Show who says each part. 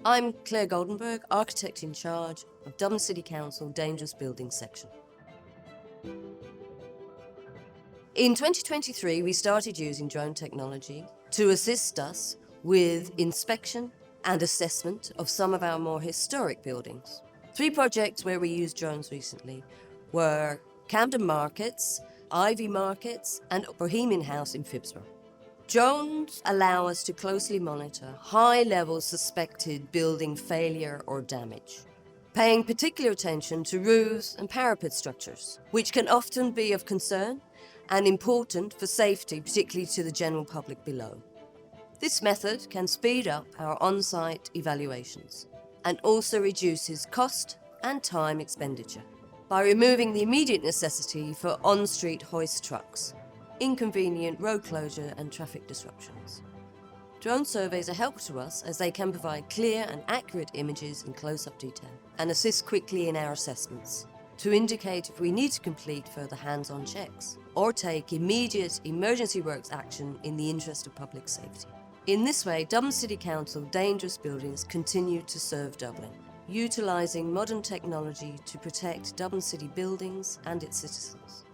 Speaker 1: I'm Claire Goldenberg, architect in charge of Dublin City Council Dangerous Buildings section. In 2023, we started using drone technology to assist us with inspection and assessment of some of our more historic buildings. 3 projects where we used drones recently were Camden Markets, Ivy Markets, and Bohemian House in Phibsborough. Drones allow us to closely monitor high-level suspected building failure or damage, paying particular attention to roofs and parapet structures, which can often be of concern and important for safety, particularly to the general public below. This method can speed up our on-site evaluations and also reduces cost and time expenditure by removing the immediate necessity for on-street hoist trucks, inconvenient road closure and traffic disruptions. Drone surveys are helpful to us as they can provide clear and accurate images in close-up detail and assist quickly in our assessments to indicate if we need to complete further hands-on checks or take immediate emergency works action in the interest of public safety. In this way, Dublin City Council Dangerous Buildings continue to serve Dublin, utilising modern technology to protect Dublin City buildings and its citizens.